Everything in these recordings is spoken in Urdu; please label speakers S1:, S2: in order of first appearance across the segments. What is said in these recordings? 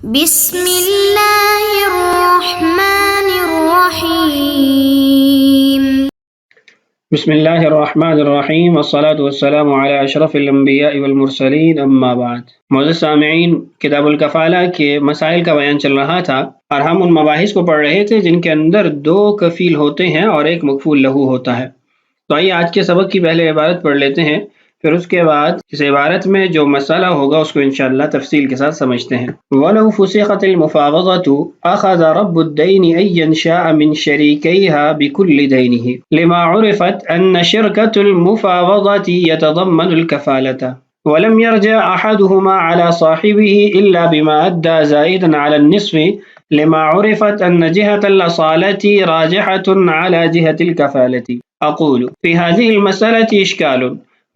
S1: بسم اللہ الرحمن الرحیم۔
S2: بسم اللہ الرحمن الرحیم والصلاة والسلام علی اشرف الانبیاء والمرسلین اما بعد۔ معزز سامعین، کتاب الکفالہ کے مسائل کا بیان چل رہا تھا اور ہم ان مباحث کو پڑھ رہے تھے جن کے اندر 2 کفیل ہوتے ہیں اور 1 مکفول لہو ہوتا ہے۔ تو آئیے آج کے سبق کی پہلے عبارت پڑھ لیتے ہیں، پھر اس کے بعد اس عبارت میں جو مسئلہ ہوگا اس کو انشاءاللہ تفصیل کے ساتھ سمجھتے ہیں۔ وَلَوْ فُسِخَتِ الْمُفَاوَضَةُ أَخَذَ رَبُّ الدَّيْنِ أَيًّا شَاءَ مِنْ شَرِيكَيْهَا بِكُلِّ دَيْنِهِ لِمَا عُرِفَتْ أَنَّ شِرْكَةَ الْمُفَاوَضَةِ يَتَضَمَّنُ الْكَفَالَةَ وَلَمْ يَرْجَعْ أَحَدُهُمَا عَلَى صَاحِبِهِ إِلَّا بِمَا أَدَّى زَائِدًا عَلَى النِّصْفِ لِمَا عُرِفَتْ أَنَّ جِهَةَ الْأَصَالَةِ رَاجِحَةٌ عَلَى جِهَةِ الْكَفَالَةِ۔ أقول في هذه المسألة إشكال،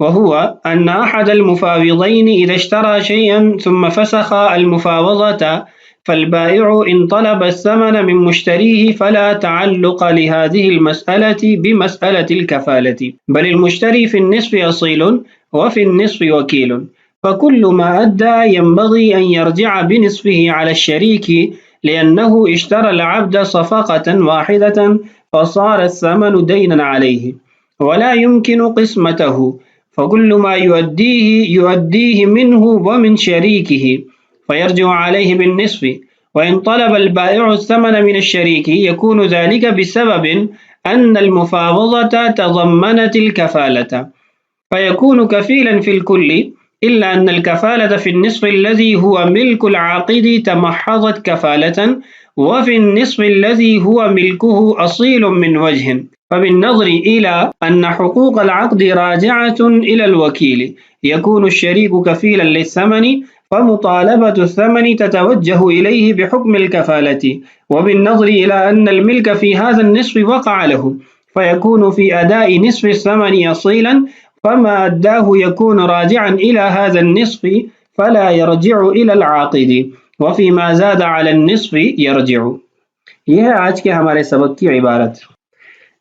S2: وهو أن أحد المفاوضين إذا اشترى شيئا ثم فسخ المفاوضة فالبائع إن طلب الثمن من مشتريه فلا تعلق لهذه المسألة بمسألة الكفالة، بل المشتري في النصف أصيل وفي النصف وكيل، فكل ما أدى ينبغي أن يرجع بنصفه على الشريك لأنه اشترى العبد صفقة واحدة فصار الثمن دينا عليه ولا يمكن قسمته، فكل ما يؤديه منه ومن شريكه فيرجع عليه بالنصف، وإن طلب البائع الثمن من الشريك يكون ذلك بسبب أن المفاوضة تضمنت الكفالة فيكون كفيلا في الكل، إلا أن الكفالة في النصف الذي هو ملك العاقد تمحضت كفالة، وفي النصف الذي هو ملكه أصيل من وجه، فبالنظر إلى أن حقوق العقد راجعة إلى الوكيل يكون الشريك كفيلا للثمن، فمطالبة الثمن تتوجه إليه بحكم الكفالة، وبالنظر إلى أن الملك في هذا النصف وقع له فيكون في أداء نصف الثمن أصيلا، فما أداه يكون راجعا إلى هذا النصف فلا يرجع إلى العاقد، وفيما زاد على النصف يرجع۔ یہ ہے آج کے ہمارے سبق کی عبارت۔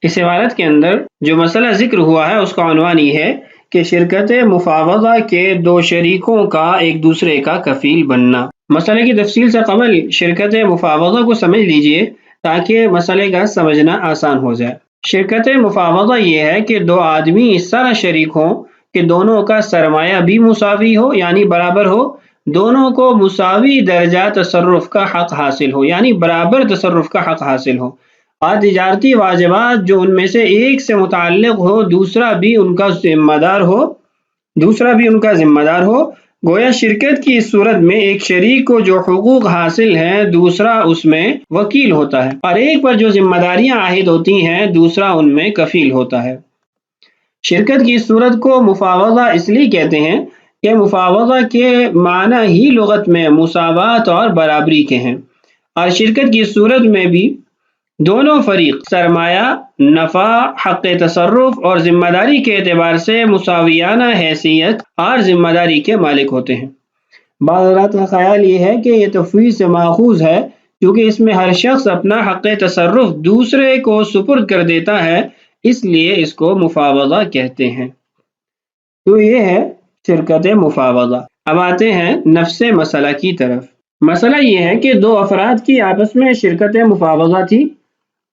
S2: اس عبارت کے اندر جو مسئلہ ذکر ہوا ہے اس کا عنوان یہ ہے کہ شرکت مفاوضہ کے 2 شریکوں کا ایک دوسرے کا کفیل بننا۔ مسئلے کی تفصیل سے قبل شرکت مفاوضہ کو سمجھ لیجئے تاکہ مسئلے کا سمجھنا آسان ہو جائے۔ شرکت مفاوضہ یہ ہے کہ 2 آدمی اس طرح شریک ہوں کہ دونوں کا سرمایہ بھی مساوی ہو یعنی برابر ہو، دونوں کو مساوی درجہ تصرف کا حق حاصل ہو یعنی برابر تصرف کا حق حاصل ہو، اور تجارتی واجبات جو ان میں سے ایک سے متعلق ہو دوسرا بھی ان کا ذمہ دار ہو۔ گویا شرکت کی اس صورت میں ایک شریک کو جو حقوق حاصل ہیں دوسرا اس میں وکیل ہوتا ہے، اور ایک پر جو ذمہ داریاں عائد ہوتی ہیں دوسرا ان میں کفیل ہوتا ہے۔ شرکت کی اس صورت کو مفاوضہ اس لیے کہتے ہیں کہ مفاوضہ کے معنی ہی لغت میں مساوات اور برابری کے ہیں، اور شرکت کی اس صورت میں بھی دونوں فریق سرمایہ، نفع، حق تصرف اور ذمہ داری کے اعتبار سے مساویانہ حیثیت اور ذمہ داری کے مالک ہوتے ہیں۔ بعض حضرات کا خیال یہ ہے کہ یہ تفویض سے ماخوذ ہے کیونکہ اس میں ہر شخص اپنا حق تصرف دوسرے کو سپرد کر دیتا ہے، اس لیے اس کو مفاوضہ کہتے ہیں۔ تو یہ ہے شرکت مفاوضہ۔ اب آتے ہیں نفس مسئلہ کی طرف۔ مسئلہ یہ ہے کہ 2 افراد کی آپس میں شرکت مفاوضہ تھی،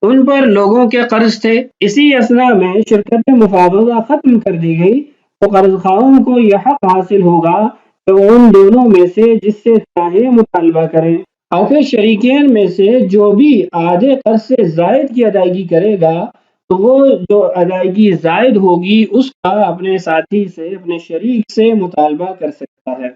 S2: ان پر لوگوں کے قرض تھے، اسی اثناء میں شرکت مفاوضہ ختم کر دی گئی تو قرض خواہوں کو یہ حق حاصل ہوگا کہ وہ ان دونوں میں سے جس سے چاہے مطالبہ کریں، اور پھر شریکین میں سے جو بھی آدھے قرض سے زائد کی ادائیگی کرے گا تو وہ جو ادائیگی زائد ہوگی اس کا اپنے ساتھی سے، اپنے شریک سے مطالبہ کر سکتا ہے۔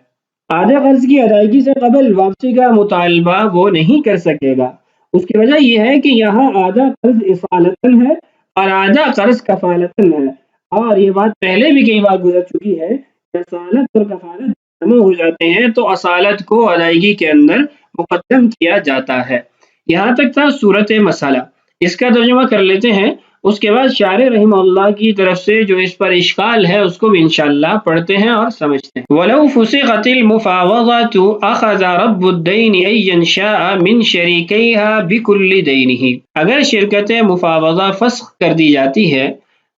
S2: آدھے قرض کی ادائیگی سے قبل واپسی کا مطالبہ وہ نہیں کر سکے گا۔ اس کی وجہ یہ ہے کہ یہاں آدھا قرض اصالتاً ہے اور آدھا قرض کفالتاً ہے، اور یہ بات پہلے بھی کئی بار گزر چکی ہے کہ اصالت اور کفالت جمع ہو جاتے ہیں تو اصالت کو ادائیگی کے اندر مقدم کیا جاتا ہے۔ یہاں تک تھا صورت مسئلہ۔ اس کا ترجمہ کر لیتے ہیں، اس کے بعد شارح رحمہ اللہ کی طرف سے جو اس پر اشکال ہے اس کو بھی انشاءاللہ پڑھتے ہیں اور سمجھتے ہیں۔ وَلَوْ فُسِخَتِ الْمُفَاوَضَةُ أَخَذَ رَبُّ الدَّيْنِ أَيًّا شَاءَ مِنْ شَرِيكَيْهَا بِكُلِّ دَيْنِهِ۔ اگر شرکت مفاوضہ فسخ کر دی جاتی ہے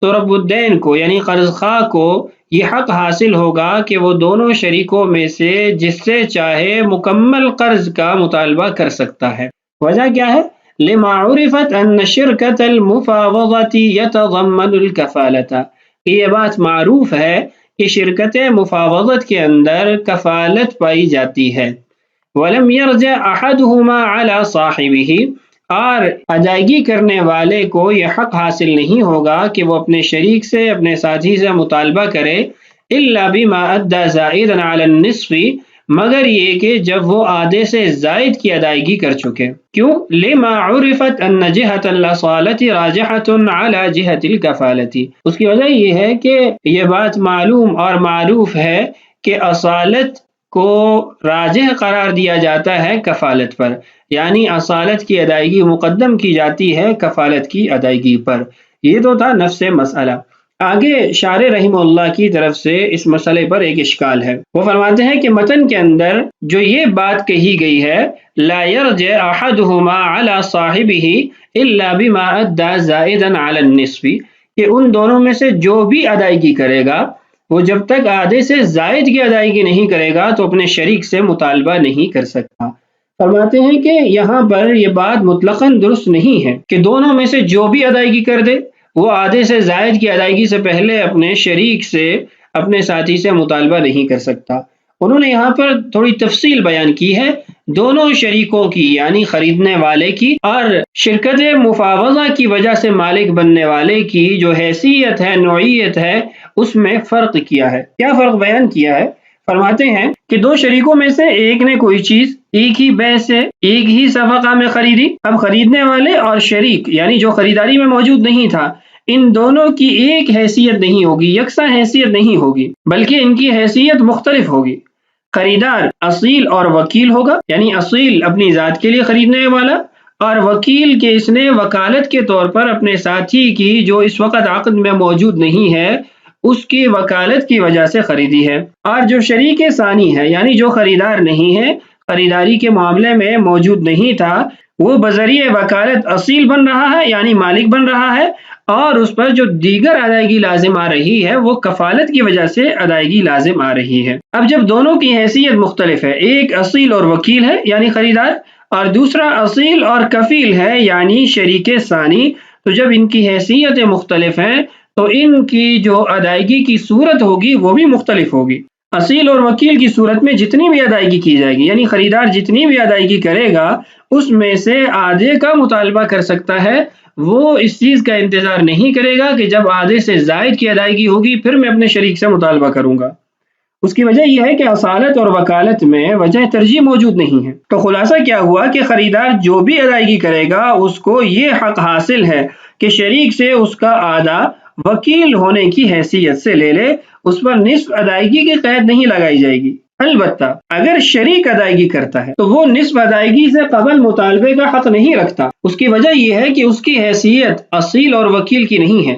S2: تو رب الدین کو یعنی قرض خواہ کو یہ حق حاصل ہوگا کہ وہ دونوں شریکوں میں سے جس سے چاہے مکمل قرض کا مطالبہ کر سکتا ہے۔ وجہ کیا ہے؟ لما عرفت ان شرکت المفاوضۃ یتضمن الکفالۃ، یہ بات معروف ہے کہ شرکت مفاوضت کے اندر کفالت پائی جاتی ہے۔ ولم یرجع احدہما علی صاحبہ، اور ادائیگی کرنے والے کو یہ حق حاصل نہیں ہوگا کہ وہ اپنے شریک سے، اپنے ساتھی سے مطالبہ کرے الا بما ادى زائدا علی النصف، مگر یہ کہ جب وہ آدھے سے زائد کی ادائیگی کر چکے۔ کیوں؟ لما عرفت ان جہۃ الاصالۃ راجحۃ علی جہۃ الکفالۃ، اس کی وجہ یہ ہے کہ یہ بات معلوم اور معروف ہے کہ اصالت کو راجح قرار دیا جاتا ہے کفالت پر، یعنی اصالت کی ادائیگی مقدم کی جاتی ہے کفالت کی ادائیگی پر۔ یہ تو تھا نفس مسئلہ۔ آگے شارح رحمہ اللہ کی طرف سے اس مسئلے پر ایک اشکال ہے۔ وہ فرماتے ہیں کہ متن کے اندر جو یہ بات کہی گئی ہے لا یرجع احدہما علی صاحبہ الا بما ادى زائدا علی النصف، کہ ان دونوں میں سے جو بھی ادائیگی کرے گا وہ جب تک آدھے سے زائد کی ادائیگی نہیں کرے گا تو اپنے شریک سے مطالبہ نہیں کر سکتا۔ فرماتے ہیں کہ یہاں پر یہ بات مطلقاً درست نہیں ہے کہ دونوں میں سے جو بھی ادائیگی کر دے وہ آدھے سے زائد کی ادائیگی سے پہلے اپنے شریک سے، اپنے ساتھی سے مطالبہ نہیں کر سکتا۔ انہوں نے یہاں پر تھوڑی تفصیل بیان کی ہے دونوں شریکوں کی، یعنی خریدنے والے کی اور شرکت مفاوضہ کی وجہ سے مالک بننے والے کی جو حیثیت ہے، نوعیت ہے، اس میں فرق کیا ہے۔ کیا فرق بیان کیا ہے؟ فرماتے ہیں کہ دو شریکوں میں سے ایک نے کوئی چیز ایک ہی بیع سے، ایک ہی صفقہ میں خریدی، اب خریدنے والے اور شریک یعنی جو خریداری میں موجود نہیں تھا، ان دونوں کی ایک حیثیت نہیں ہوگی، یکساں حیثیت نہیں ہوگی، بلکہ ان کی حیثیت مختلف ہوگی۔ خریدار اصیل اور وکیل ہوگا، یعنی اصیل اپنی ذات کے لیے خریدنے والا، اور وکیل کے اس نے وکالت کے طور پر اپنے ساتھی کی جو اس وقت عقد میں موجود نہیں ہے اس کی وکالت کی وجہ سے خریدی ہے۔ اور جو شریک ثانی ہے، یعنی جو خریدار نہیں ہے، خریداری کے معاملے میں موجود نہیں تھا، وہ بذریعہ وکالت اصیل بن رہا ہے، یعنی مالک بن رہا ہے، اور اس پر جو دیگر ادائیگی لازم آ رہی ہے وہ کفالت کی وجہ سے ادائیگی لازم آ رہی ہے۔ اب جب دونوں کی حیثیت مختلف ہے، ایک اصیل اور وکیل ہے یعنی خریدار، اور دوسرا اصیل اور کفیل ہے یعنی شریک ثانی، تو جب ان کی حیثیتیں مختلف ہیں تو ان کی جو ادائیگی کی صورت ہوگی وہ بھی مختلف ہوگی۔ اصیل اور وکیل کی صورت میں جتنی بھی ادائیگی کی جائے گی، یعنی خریدار جتنی بھی ادائیگی کرے گا اس میں سے آدھے کا مطالبہ کر سکتا ہے، وہ اس چیز کا انتظار نہیں کرے گا کہ جب آدھے سے زائد کی ادائیگی ہوگی پھر میں اپنے شریک سے مطالبہ کروں گا۔ اس کی وجہ یہ ہے کہ اصالت اور وکالت میں وجہ ترجیح موجود نہیں ہے۔ تو خلاصہ کیا ہوا کہ خریدار جو بھی ادائیگی کرے گا اس کو یہ حق حاصل ہے کہ شریک سے اس کا آدھا وکیل ہونے کی حیثیت سے لے لے، اس پر نصف ادائیگی کی قید نہیں لگائی جائے گی۔ البتہ اگر شریک ادائیگی کرتا ہے تو وہ نصف ادائیگی سے قبل مطالبے کا حق نہیں رکھتا۔ اس کی وجہ یہ ہے کہ اس کی حیثیت اصیل اور وکیل کی نہیں ہے،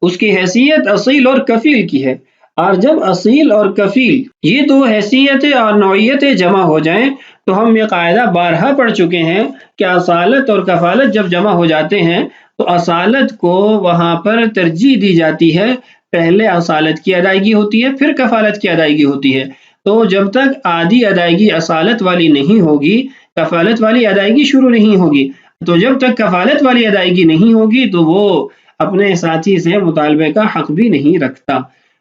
S2: اس کی حیثیت اصیل اور کفیل کی ہے، اور جب اصیل اور کفیل یہ دو حیثیتیں اور نوعیتیں جمع ہو جائیں تو ہم یہ قاعدہ بارہا پڑھ چکے ہیں کہ اصالت اور کفالت جب جمع ہو جاتے ہیں تو اصالت کو وہاں پر ترجیح دی جاتی ہے، پہلے اصالت کی ادائیگی ہوتی ہے پھر کفالت کی ادائیگی ہوتی ہے۔ تو جب تک آدھی ادائیگی اصالت والی نہیں ہوگی کفالت والی ادائیگی شروع نہیں ہوگی، تو جب تک کفالت والی ادائیگی نہیں ہوگی تو وہ اپنے ساتھی سے مطالبے کا حق بھی نہیں رکھتا۔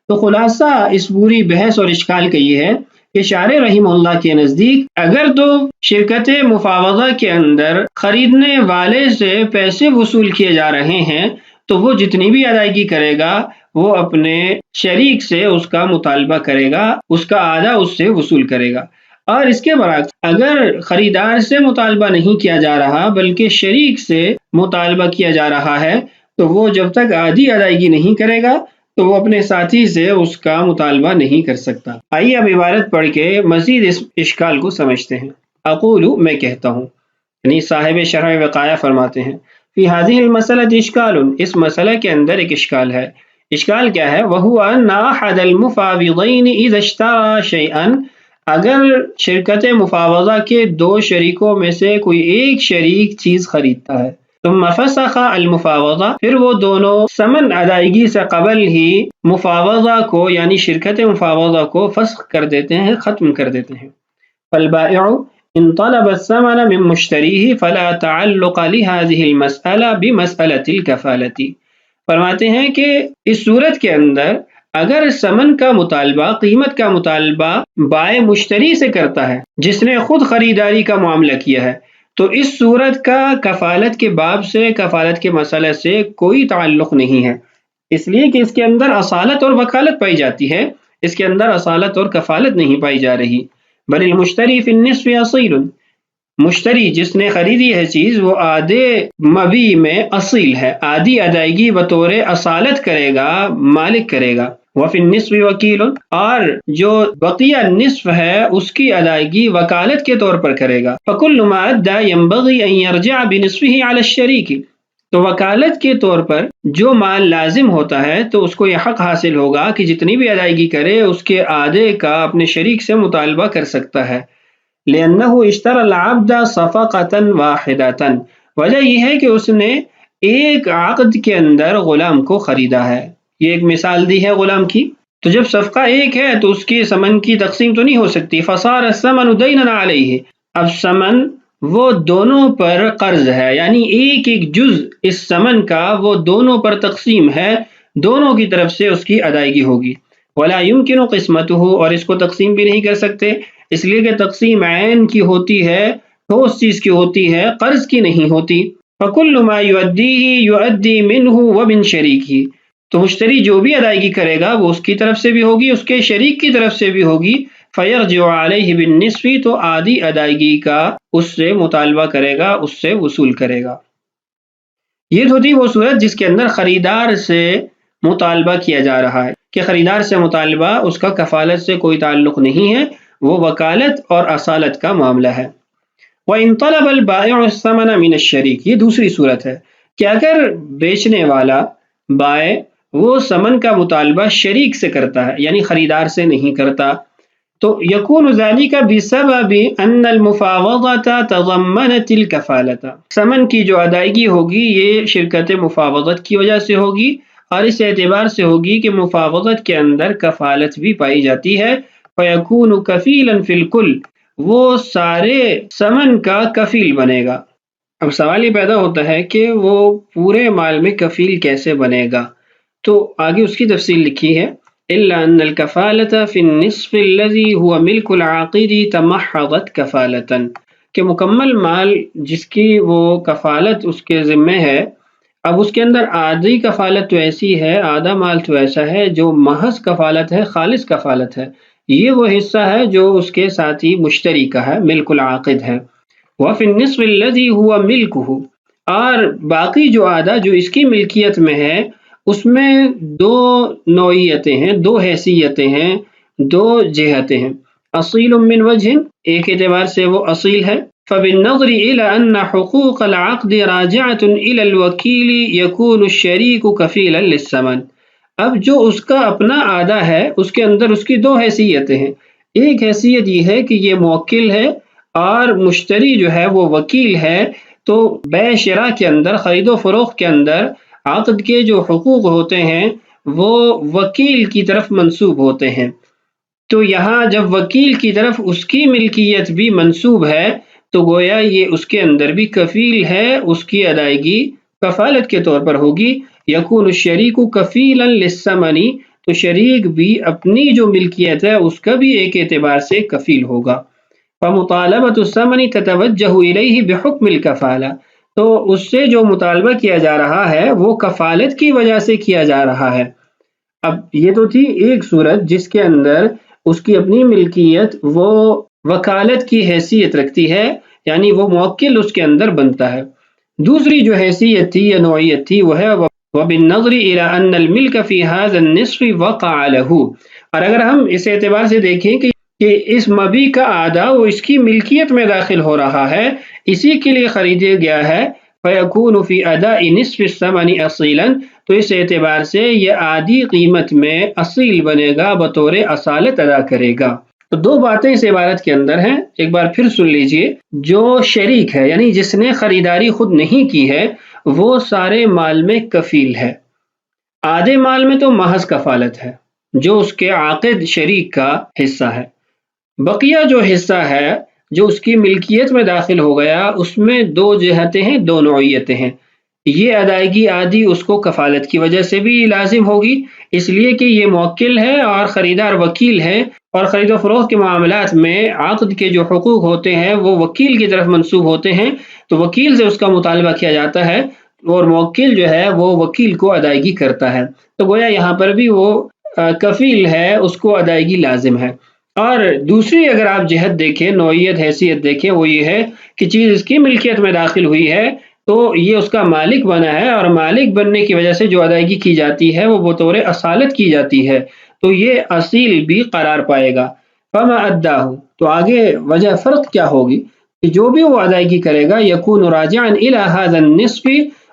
S2: تو خلاصہ اس پوری بحث اور اشکال کا یہ ہے کہ شارح رحمہ اللہ کے نزدیک اگر تو شرکت مفاوضہ کے اندر خریدنے والے سے پیسے وصول کیے جا رہے ہیں تو وہ جتنی بھی ادائیگی کرے گا وہ اپنے شریک سے اس کا مطالبہ کرے گا، اس کا آدھا اس سے وصول کرے گا۔ اور اس کے برعکس اگر خریدار سے مطالبہ نہیں کیا جا رہا بلکہ شریک سے مطالبہ کیا جا رہا ہے تو وہ جب تک آدھی ادائیگی نہیں کرے گا تو وہ اپنے ساتھی سے اس کا مطالبہ نہیں کر سکتا۔ آئیے اب عبارت پڑھ کے مزید اس اشکال کو سمجھتے ہیں۔ اقول میں کہتا ہوں، یعنی صاحب شرح وقایہ فرماتے ہیں، فی هذه المسألة اشکال، اس مسئلہ کے اندر ایک اشکال ہے۔ اشکال کیا ہے؟ وہو ان احد المفاوضین اذا اشترى شیئا، اگر شرکت مفاوضہ کے دو شریکوں میں سے کوئی ایک شریک چیز خریدتا ہے ثم فسخ المفاوضہ، پھر وہ دونوں ثمن ادائیگی سے قبل ہی مفاوضہ کو یعنی شرکت مفاوضہ کو فسخ کر دیتے ہیں، ختم کر دیتے ہیں۔ فالبائع ان طلب الثمن من مشتریہ فلا تعلق لهذه المسألہ بمسألة الکفالۃ۔ فرماتے ہیں کہ اس صورت کے اندر اگر ثمن کا مطالبہ، قیمت کا مطالبہ بائع مشتری سے کرتا ہے جس نے خود خریداری کا معاملہ کیا ہے، تو اس صورت کا کفالت کے باب سے، کفالت کے مسئلے سے کوئی تعلق نہیں ہے، اس لیے کہ اس کے اندر اصالت اور وکالت پائی جاتی ہے، اس کے اندر اصالت اور کفالت نہیں پائی جا رہی۔ بل المشتری فی النصف اصیل، مشتری جس نے خریدی ہے چیز وہ آدھے مبی میں اصیل ہے، آدھی ادائیگی بطور اصالت کرے گا، مالک کرے گا۔ وفی النصف وکیل، اور جو بقیہ نصف ہے اس کی ادائیگی وکالت کے طور پر کرے گا۔ فکل ما ادى ينبغي ان يرجع بنصفه على الشریک، تو وکالت کے طور پر جو مال لازم ہوتا ہے تو اس کو یہ حق حاصل ہوگا کہ جتنی بھی ادائیگی کرے اس کے آدھے کا اپنے شریک سے مطالبہ کر سکتا ہے۔ لأنه اشترى العبد صفقة واحدة، وجہ یہ ہے کہ اس نے ایک عقد کے اندر غلام کو خریدا ہے۔ یہ ایک مثال دی ہے غلام کی، تو جب صفقہ ایک ہے تو اس کی ثمن کی تقسیم تو نہیں ہو سکتی۔ فصار الثمن دینا علیہ، اب ثمن وہ دونوں پر قرض ہے، یعنی ایک ایک جز اس ثمن کا وہ دونوں پر تقسیم ہے، دونوں کی طرف سے اس کی ادائیگی ہوگی۔ ولا يمكن قسمته، اور اس کو تقسیم بھی نہیں کر سکتے اس لیے کہ تقسیم عین کی ہوتی ہے، ٹھوس چیز کی ہوتی ہے، قرض کی نہیں ہوتی۔ فکل ما یؤدیہ یؤدی منہ ومن شریکہ، تو مشتری جو بھی ادائیگی کرے گا وہ اس کی طرف سے بھی ہوگی، اس کے شریک کی طرف سے بھی ہوگی۔ فیرجع علیہ بالنصف، تو آدھی ادائیگی کا اس سے مطالبہ کرے گا، اس سے وصول کرے گا۔ یہ تو تھی وہ صورت جس کے اندر خریدار سے مطالبہ کیا جا رہا ہے کہ خریدار سے مطالبہ اس کا کفالت سے کوئی تعلق نہیں ہے، وہ وکالت اور اصالت کا معاملہ ہے۔ وَإِن طَلَبَ الْبَائِعُ الثَّمَنَ مِنَ الشَّرِيكِ، یہ دوسری صورت ہے کہ اگر بیچنے والا بائع وہ ثمن کا مطالبہ شریک سے کرتا ہے یعنی خریدار سے نہیں کرتا، تو یکون ذلك بسبب ان المفاوضة تضمنت الکفالۃ، ثمن کی جو ادائیگی ہوگی یہ شرکت مفاوضت کی وجہ سے ہوگی، اور اس اعتبار سے ہوگی کہ مفاوضت کے اندر کفالت بھی پائی جاتی ہے۔ فیکون کفیلا فی الکل، وہ سارے ثمن کا کفیل بنے گا۔ اب سوال یہ پیدا ہوتا ہے کہ وہ پورے مال میں کفیل کیسے بنے گا، تو آگے اس کی تفصیل لکھی ہے۔ الا ان الکفالۃ فی النصف الذی هو ملک العاقد تمحضت کفالۃ، کہ مکمل مال جس کی وہ کفالت اس کے ذمے ہے، اب اس کے اندر آدھی کفالت تو ایسی ہے، آدھا مال تو ایسا ہے جو محض کفالت ہے، خالص کفالت ہے، یہ وہ حصہ ہے جو اس کے ساتھی مشتری کا ہے، ملک العاقد ہے۔ وفی النصف الذی هو ملکہ، اور باقی جو آدھا جو اس کی ملکیت میں ہے اس میں دو نوعیتیں ہیں، دو حیثیتیں ہیں، دو جہتیں ہیں۔ اصیل من وجہ، ایک اعتبار سے وہ اصیل ہے۔ فبالنظر الى ان حقوق العقد راجعة الى الوکیل یکون الشریک کفیلا للثمن، اب جو اس کا اپنا آدھا ہے اس کے اندر اس کی دو حیثیتیں ہیں، ایک حیثیت یہ ہے کہ یہ موکل ہے اور مشتری جو ہے وہ وکیل ہے، تو بیع شراء کے اندر، خرید و فروخت کے اندر عقد کے جو حقوق ہوتے ہیں وہ وکیل کی طرف منسوب ہوتے ہیں، تو یہاں جب وکیل کی طرف اس کی ملکیت بھی منسوب ہے تو گویا یہ اس کے اندر بھی کفیل ہے، اس کی ادائیگی کفالت کے طور پر ہوگی۔ یکون الشریک کفیلا للثمن، تو شریک بھی اپنی جو ملکیت ہے اس کا بھی ایک اعتبار سے کفیل ہوگا۔ فمطالبۃ الثمن تتوجہ الیہ بحکم الکفالہ، تو اس سے جو مطالبہ کیا جا رہا ہے وہ کفالت کی وجہ سے کیا جا رہا ہے۔ اب یہ تو تھی ایک صورت جس کے اندر اس کی اپنی ملکیت وہ وکالت کی حیثیت رکھتی ہے، یعنی وہ موکل اس کے اندر بنتا ہے۔ دوسری جو حیثیت تھی یا نوعیت تھی وہ ہے وبالنظر الى ان الملک فی هذا النصف وقع له، اور اگر ہم اس اعتبار سے دیکھیں کہ اس مبی کا آدھا وہ اس کی ملکیت میں داخل ہو رہا ہے، اسی کے لیے خریدا گیا ہے، فیکون فی اداء نصف الثمن اصیلا، تو اس اعتبار سے یہ آدھی قیمت میں اصیل بنے گا، بطور اصالت ادا کرے گا۔ تو دو باتیں اس عبارت کے اندر ہیں، ایک بار پھر سن لیجئے۔ جو شریک ہے یعنی جس نے خریداری خود نہیں کی ہے وہ سارے مال میں کفیل ہے۔ آدھے مال میں تو محض کفالت ہے جو اس کے عاقد شریک کا حصہ ہے، بقیہ جو حصہ ہے جو اس کی ملکیت میں داخل ہو گیا اس میں دو جہتیں ہیں، دو نوعیتیں ہیں۔ یہ ادائیگی آدھی اس کو کفالت کی وجہ سے بھی لازم ہوگی، اس لیے کہ یہ موکل ہے اور خریدار وکیل ہے، اور خرید و فروخت کے معاملات میں عقد کے جو حقوق ہوتے ہیں وہ وکیل کی طرف منسوب ہوتے ہیں، تو وکیل سے اس کا مطالبہ کیا جاتا ہے اور موکل جو ہے وہ وکیل کو ادائیگی کرتا ہے، تو گویا یہاں پر بھی وہ کفیل ہے، اس کو ادائیگی لازم ہے۔ اور دوسری اگر آپ جہت دیکھیں، نوعیت حیثیت دیکھیں، وہ یہ ہے کہ چیز اس کی ملکیت میں داخل ہوئی ہے تو یہ اس کا مالک بنا ہے، اور مالک بننے کی وجہ سے جو ادائیگی کی جاتی ہے وہ بطور اصالت کی جاتی ہے، تو یہ اصیل بھی قرار پائے گا۔ فما اداہ، تو آگے وجہ فرق کیا ہوگی کہ جو بھی وہ ادائیگی کرے گا یکون راجعا الی ھذا النصف،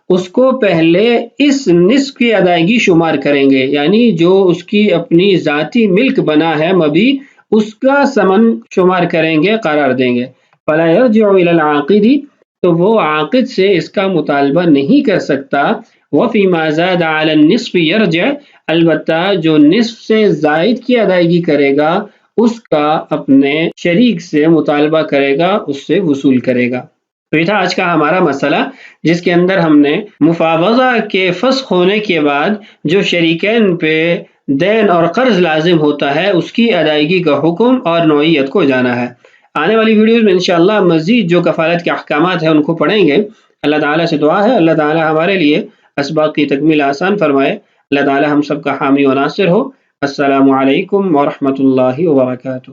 S2: اس کو پہلے اس نصف کی ادائیگی شمار کریں گے، یعنی جو اس کی اپنی ذاتی ملک بنا ہے مبی، اس کا ثمن شمار کریں گے، قرار دیں گے۔ فلا یرجع الی العاقد، تو وہ عاقد سے اس کا مطالبہ نہیں کر سکتا۔ وفی ما زاد علی النصف یرجع، البتہ جو نصف سے زائد کی ادائیگی کرے گا اس کا اپنے شریک سے مطالبہ کرے گا، اس سے وصول کرے گا۔ تو یہ تھا آج کا ہمارا مسئلہ جس کے اندر ہم نے مفاوضہ کے فسخ ہونے کے بعد جو شریکین پہ دین اور قرض لازم ہوتا ہے اس کی ادائیگی کا حکم اور نوعیت کو جانا ہے۔ آنے والی ویڈیوز میں انشاءاللہ مزید جو کفالت کے احکامات ہیں ان کو پڑھیں گے۔ اللہ تعالیٰ سے دعا ہے اللہ تعالیٰ ہمارے لیے اسباق کی تکمیل آسان فرمائے، اللہ تعالیٰ ہم سب کا حامی و ناصر ہو۔ السلام علیکم ورحمۃ اللہ وبرکاتہ۔